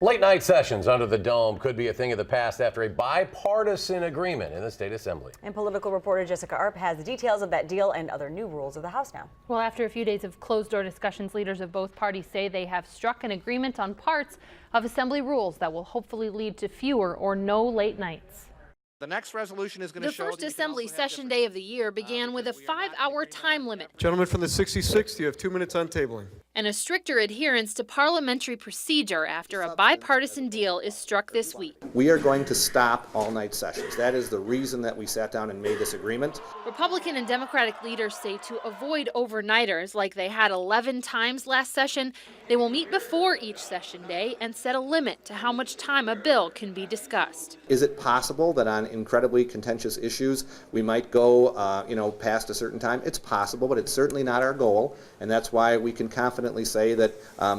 Late night sessions under the dome could be a thing of the past after a bipartisan agreement in the state assembly. And political reporter Jessica Arp has the details of that deal and other new rules of the House now. Well, after a few days of closed-door discussions, leaders of both parties say they have struck an agreement on parts of assembly rules that will hopefully lead to fewer or no late nights. The next resolution is going to show the first assembly session day of the year began with a 5-hour time limit. Gentlemen from the 66th, you have 2 minutes on tabling. And a stricter adherence to parliamentary procedure after a bipartisan deal is struck this week. We are going to stop all-night sessions. That is the reason that we sat down and made this agreement. Republican and Democratic leaders say to avoid overnighters like they had 11 times last session, they will meet before each session day and set a limit to how much time a bill can be discussed. Is it possible that on incredibly contentious issues we might go past a certain time? It's possible, but it's certainly not our goal, and that's why we can confidently say that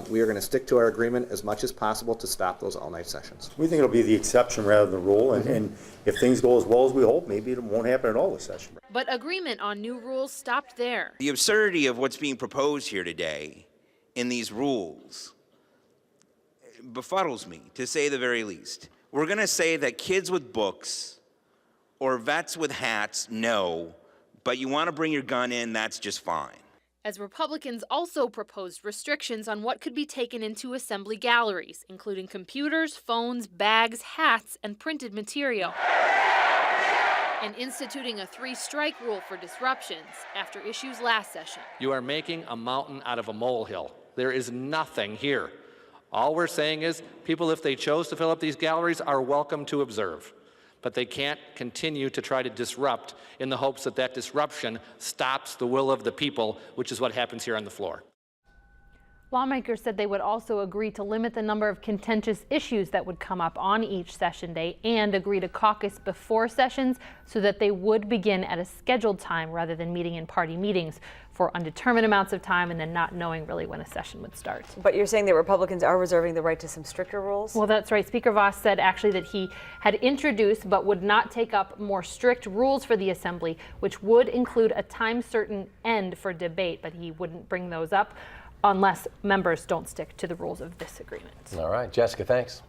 we are going to stick to our agreement as much as possible to stop those all-night sessions. We think it'll be the exception rather than the rule, and if things go as well as we hope, maybe it won't happen at all this session. But agreement on new rules stopped there. The absurdity of what's being proposed here today in these rules befuddles me, to say the very least. We're going to say that kids with books or vets with hats, no, but you want to bring your gun in, that's just fine. As Republicans also proposed restrictions on what could be taken into assembly galleries, including computers, phones, bags, hats, and printed material. And instituting a 3-strike rule for disruptions after issues last session. You are making a mountain out of a molehill. There is nothing here. All we're saying is people, if they chose to fill up these galleries, are welcome to observe. But they can't continue to try to disrupt in the hopes that that disruption stops the will of the people, which is what happens here on the floor. Lawmakers said they would also agree to limit the number of contentious issues that would come up on each session day and agree to caucus before sessions so that they would begin at a scheduled time rather than meeting in party meetings for undetermined amounts of time and then not knowing really when a session would start. But you're saying that Republicans are reserving the right to some stricter rules? Well, that's right. Speaker Voss said actually that he had introduced but would not take up more strict rules for the assembly, which would include a time certain end for debate, but he wouldn't bring those up unless members don't stick to the rules of this agreement. All right, Jessica, thanks.